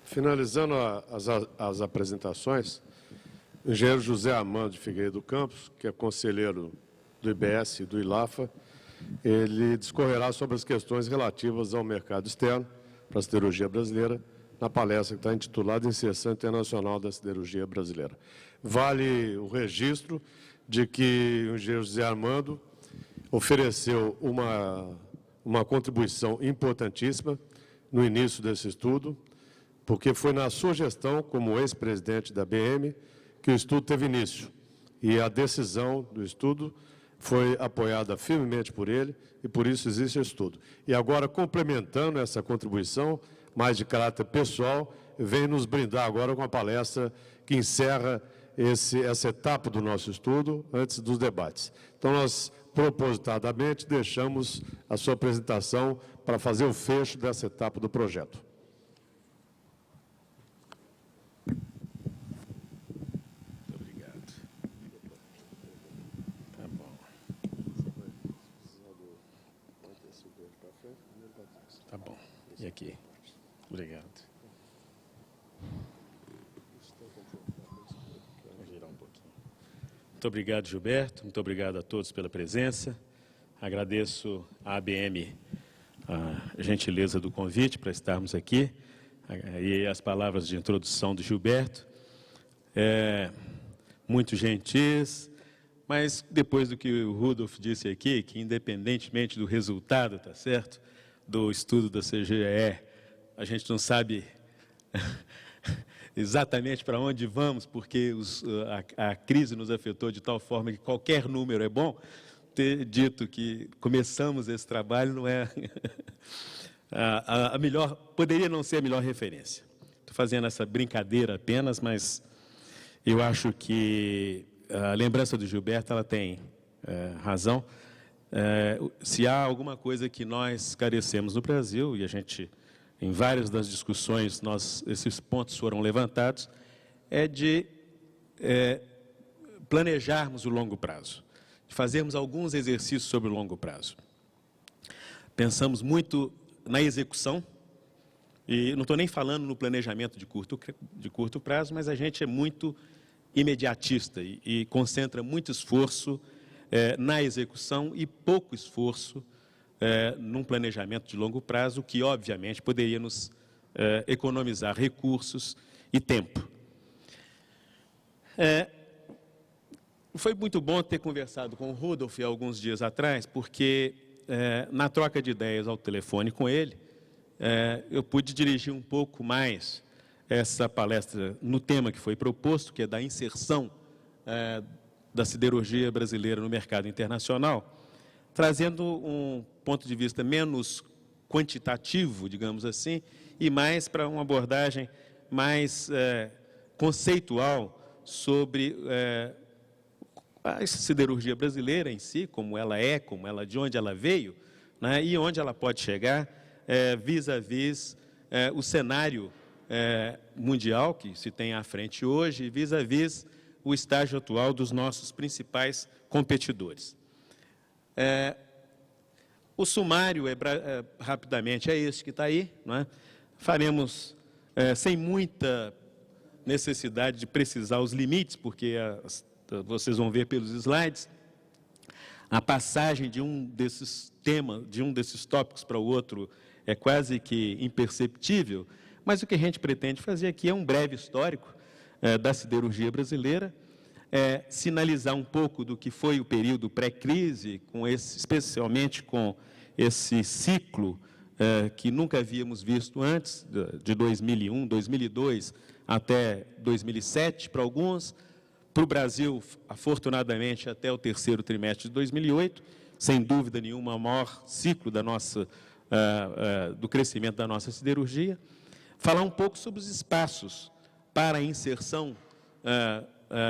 Finalizando as apresentações, o engenheiro José Armando de Figueiredo Campos, que é conselheiro do IBS e do ILAFA, ele discorrerá sobre as questões relativas ao mercado externo para a siderurgia brasileira, na palestra que está intitulada Inserção Internacional da Siderurgia Brasileira. Vale o registro de que o engenheiro José Armando ofereceu uma contribuição importantíssima no início desse estudo, porque foi na sua gestão, como ex-presidente da BM, que o estudo teve início. E a decisão do estudo foi apoiada firmemente por ele, e por isso existe esse estudo. E agora, complementando essa contribuição, mais de caráter pessoal, vem nos brindar agora com a palestra que encerra essa etapa do nosso estudo, antes dos debates. Então, nós, propositadamente, deixamos a sua apresentação para fazer o fecho dessa etapa do projeto. Tá bom. E aqui? Obrigado. Vou girar um pouquinho. Muito obrigado, Gilberto. Muito obrigado a todos pela presença. Agradeço à ABM a gentileza do convite para estarmos aqui e as palavras de introdução do Gilberto. Muito gentis, mas depois do que o Rudolf disse aqui, que independentemente do resultado, tá certo, do estudo da CGE, a gente não sabe exatamente para onde vamos, porque a crise nos afetou de tal forma que qualquer número é bom. Ter dito que começamos esse trabalho não é a melhor, poderia não ser a melhor referência. Estou fazendo essa brincadeira apenas, mas eu acho que a lembrança do Gilberto ela tem razão. Se há alguma coisa que nós carecemos no Brasil, e a gente, em várias das discussões, esses pontos foram levantados, é de planejarmos o longo prazo, de fazermos alguns exercícios sobre o longo prazo. Pensamos muito na execução, e não estou nem falando no planejamento de curto prazo, mas a gente é muito imediatista e concentra muito esforço na execução e pouco esforço num planejamento de longo prazo, que, obviamente, poderia nos economizar recursos e tempo. Foi muito bom ter conversado com o Rudolf alguns dias atrás, porque, na troca de ideias ao telefone com ele, eu pude dirigir um pouco mais essa palestra no tema que foi proposto, que é da inserção da siderurgia brasileira no mercado internacional, trazendo um ponto de vista menos quantitativo, digamos assim, e mais para uma abordagem mais conceitual sobre a siderurgia brasileira em si, como ela é, de onde ela veio, né, e onde ela pode chegar vis-à-vis o cenário mundial que se tem à frente hoje, vis-à-vis o estágio atual dos nossos principais competidores. O sumário, rapidamente, é esse que está aí, não é? Faremos sem muita necessidade de precisar os limites, porque vocês vão ver pelos slides, a passagem de um desses temas, de um desses tópicos para o outro, é quase que imperceptível, mas o que a gente pretende fazer aqui é um breve histórico da siderurgia brasileira, sinalizar um pouco do que foi o período pré-crise, especialmente com esse ciclo que nunca havíamos visto antes, de 2001, 2002 até 2007 para alguns, para o Brasil, afortunadamente, até o terceiro trimestre de 2008, sem dúvida nenhuma, o maior ciclo do crescimento da nossa siderurgia. Falar um pouco sobre os espaços para a inserção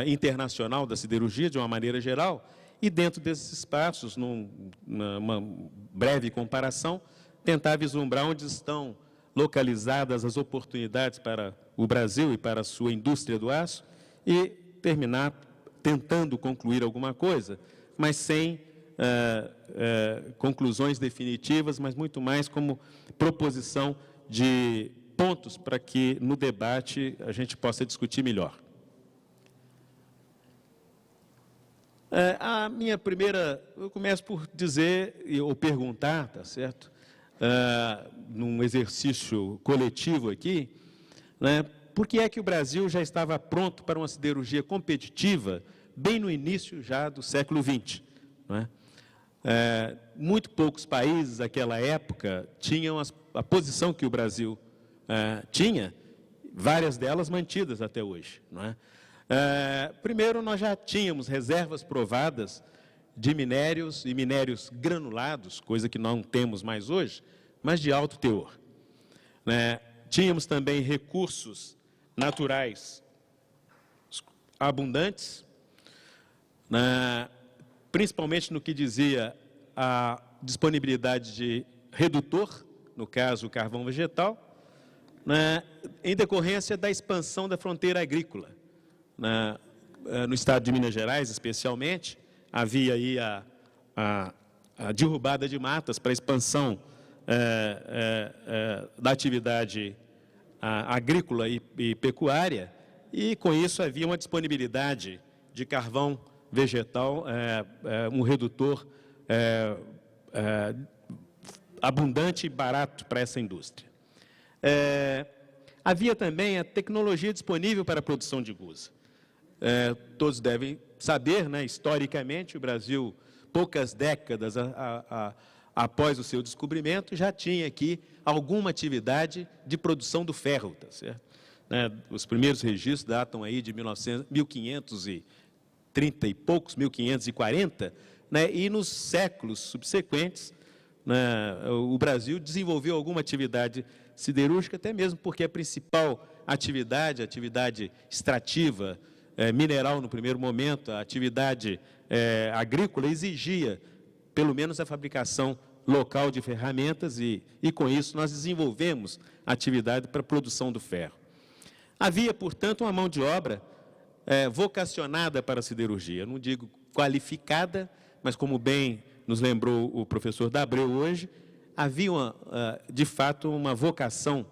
internacional da siderurgia, de uma maneira geral, e dentro desses espaços, numa breve comparação, tentar vislumbrar onde estão localizadas as oportunidades para o Brasil e para a sua indústria do aço, e terminar tentando concluir alguma coisa, mas sem conclusões definitivas, mas muito mais como proposição de pontos para que, no debate, a gente possa discutir melhor. A minha primeira... Eu começo por dizer, ou perguntar, tá certo? Num exercício coletivo aqui, né, por que é que o Brasil já estava pronto para uma siderurgia competitiva bem no início já do século XX? Não é? Muito poucos países naquela época tinham a posição que o Brasil tinha, várias delas mantidas até hoje. Não é? Primeiro, nós já tínhamos reservas provadas de minérios e minérios granulados, coisa que não temos mais hoje, mas de alto teor. Né? Tínhamos também recursos naturais abundantes, principalmente no que dizia a disponibilidade de redutor, no caso o carvão vegetal, em decorrência da expansão da fronteira agrícola. No estado de Minas Gerais, especialmente, havia aí a derrubada de matas para a expansão da atividade agrícola e pecuária, e com isso havia uma disponibilidade de carvão vegetal, um redutor abundante e barato para essa indústria. Havia também a tecnologia disponível para a produção de gusa. Todos devem saber, né, historicamente, o Brasil, poucas décadas após o seu descobrimento, já tinha aqui alguma atividade de produção do ferro, tá certo? Os primeiros registros datam aí de 1530 e poucos, 1540, né, e nos séculos subsequentes, o Brasil desenvolveu alguma atividade siderúrgica, até mesmo porque a principal atividade, a atividade extrativa, mineral no primeiro momento, a atividade agrícola exigia, pelo menos, a fabricação local de ferramentas e com isso nós desenvolvemos a atividade para a produção do ferro. Havia, portanto, uma mão de obra vocacionada para a siderurgia, não digo qualificada, mas como bem nos lembrou o professor D'Abreu hoje, havia, de fato, uma vocação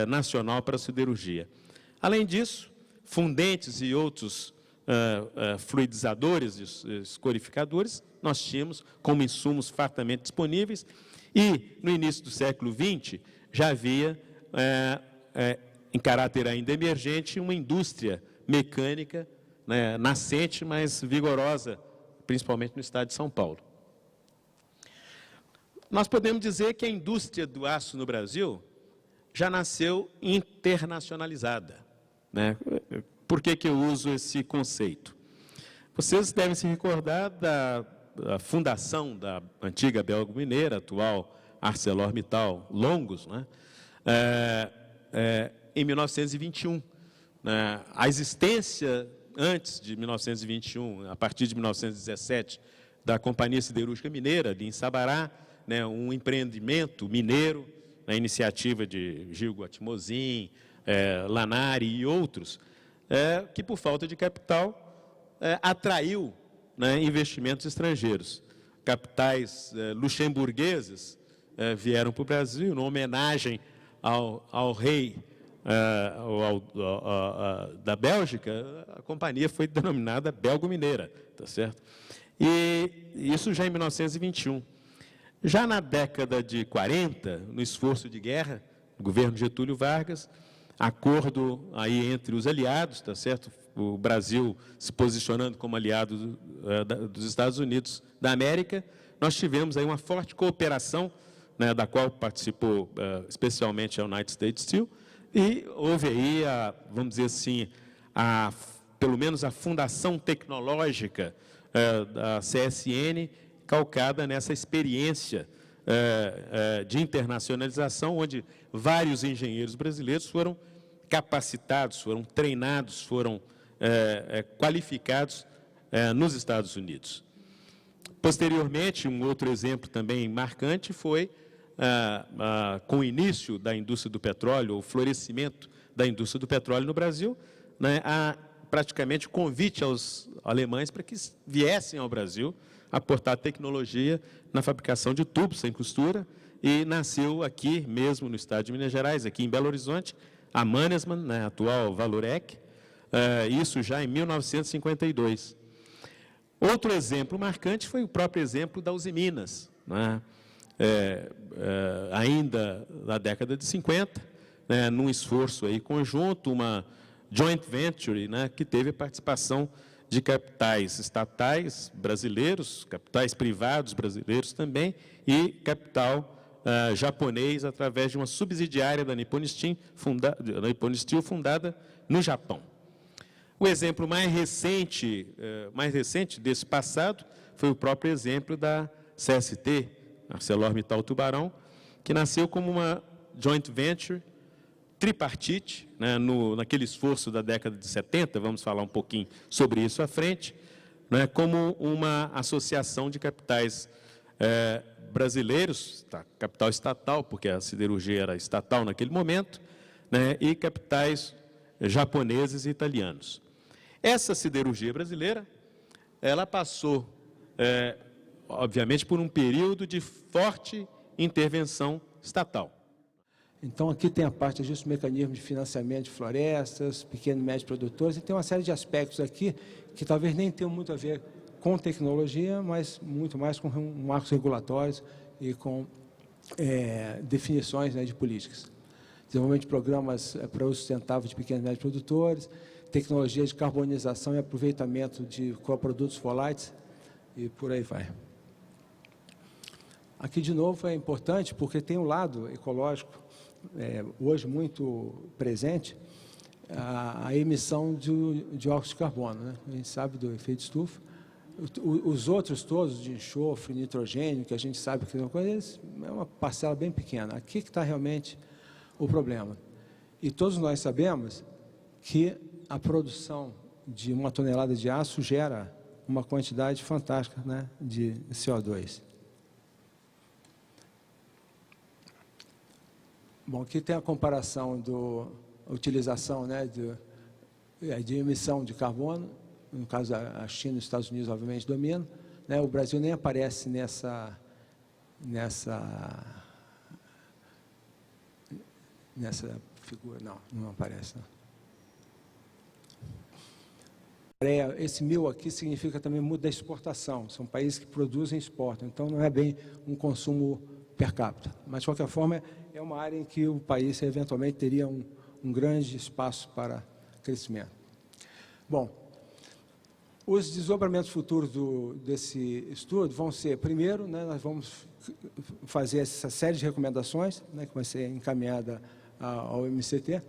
nacional para a siderurgia. Além disso, fundentes e outros fluidizadores e escorificadores, nós tínhamos como insumos fartamente disponíveis, e no início do século XX já havia, em caráter ainda emergente, uma indústria mecânica, nascente, mas vigorosa, principalmente no estado de São Paulo. Nós podemos dizer que a indústria do aço no Brasil já nasceu internacionalizada. Né? Por que eu uso esse conceito? Vocês devem se recordar da fundação da antiga Belgo Mineira, atual ArcelorMittal Longos, né? Em 1921. A existência, antes de 1921, a partir de 1917, da Companhia Siderúrgica Mineira, ali em Sabará, né, um empreendimento mineiro, na iniciativa de Gil Guatimozin, Lanari e outros, que, por falta de capital, atraiu, né, investimentos estrangeiros. Capitais luxemburgueses vieram para o Brasil, em homenagem ao rei da Bélgica, a companhia foi denominada Belgo Mineira, tá certo? E isso já em 1921. Já na década de 40, no esforço de guerra, o governo Getúlio Vargas, acordo aí entre os aliados, tá certo? O Brasil se posicionando como aliado dos Estados Unidos da América, nós tivemos aí uma forte cooperação, né, da qual participou especialmente a United States Steel, e houve aí, vamos dizer assim, pelo menos a fundação tecnológica da CSN, calcada nessa experiência de internacionalização, onde vários engenheiros brasileiros foram capacitados, foram treinados, foram qualificados nos Estados Unidos. Posteriormente, um outro exemplo também marcante foi, com o início da indústria do petróleo, o florescimento da indústria do petróleo no Brasil, né, praticamente convite aos alemães para que viessem ao Brasil aportar tecnologia na fabricação de tubos sem costura e nasceu aqui mesmo no estado de Minas Gerais, aqui em Belo Horizonte, a Mannesmann, né, atual Valorec, isso já em 1952. Outro exemplo marcante foi o próprio exemplo da Uzi Minas, né, ainda na década de 50, né, num esforço aí conjunto, uma joint venture, né, que teve a participação de capitais estatais brasileiros, capitais privados brasileiros também, e capital japonês, através de uma subsidiária da Nippon Steel, fundada no Japão. O exemplo mais recente desse passado foi o próprio exemplo da CST, ArcelorMittal Tubarão, que nasceu como uma joint venture tripartite, né, naquele esforço da década de 70, vamos falar um pouquinho sobre isso à frente, né, como uma associação de capitais brasileiros, capital estatal, porque a siderurgia era estatal naquele momento, né, e capitais japoneses e italianos. Essa siderurgia brasileira, ela passou, obviamente, por um período de forte intervenção estatal. Então, aqui tem a parte de mecanismo de financiamento de florestas, pequenos e médios produtores, e tem uma série de aspectos aqui que talvez nem tenham muito a ver com tecnologia, mas muito mais com marcos regulatórios e com definições, né, de políticas. Desenvolvimento de programas para uso sustentável de pequenos e médios produtores, tecnologia de carbonização e aproveitamento de coprodutos voláteis, e por aí vai. Aqui, de novo, é importante porque tem um lado ecológico, hoje muito presente, a emissão de dióxido de carbono, né? A gente sabe do efeito estufa. Os outros todos, de enxofre, nitrogênio, que a gente sabe que é uma parcela bem pequena. Aqui que está realmente o problema. E todos nós sabemos que a produção de 1 tonelada de aço gera uma quantidade fantástica, né, de CO2. Bom, aqui tem a comparação da utilização, né, de emissão de carbono, no caso a China e os Estados Unidos, obviamente, dominam, né, o Brasil nem aparece nessa figura, não aparece. Não. Esse 1000 aqui significa também muda da exportação, são países que produzem e exportam, então não é bem um consumo per capita, mas de qualquer forma é uma área em que o país eventualmente teria um grande espaço para crescimento. Bom, os desdobramentos futuros desse estudo vão ser, primeiro, né, nós vamos fazer essa série de recomendações, né, que vai ser encaminhada ao MCT,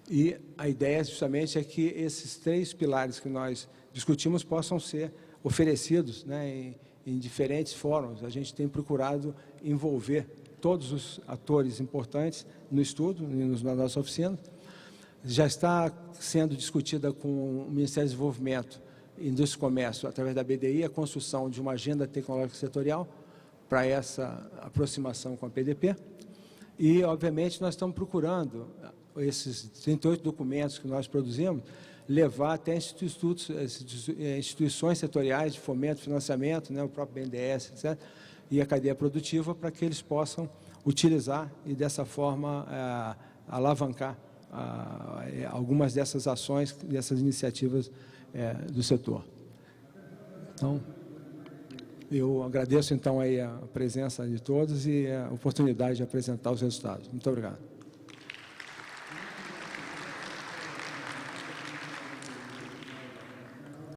e a ideia justamente é que esses 3 pilares que nós discutimos possam ser oferecidos, né, em diferentes fóruns. A gente tem procurado envolver todos os atores importantes no estudo, na nossa oficina. Já está sendo discutida com o Ministério do Desenvolvimento, Indústria e Comércio, através da BDI, a construção de uma agenda tecnológica setorial para essa aproximação com a PDP. E, obviamente, nós estamos procurando esses 38 documentos que nós produzimos, levar até instituições setoriais de fomento, financiamento, né, o próprio BNDES, etc., e a cadeia produtiva, para que eles possam utilizar e, dessa forma, alavancar algumas dessas ações, dessas iniciativas do setor. Então, eu agradeço, então, aí a presença de todos e a oportunidade de apresentar os resultados. Muito obrigado.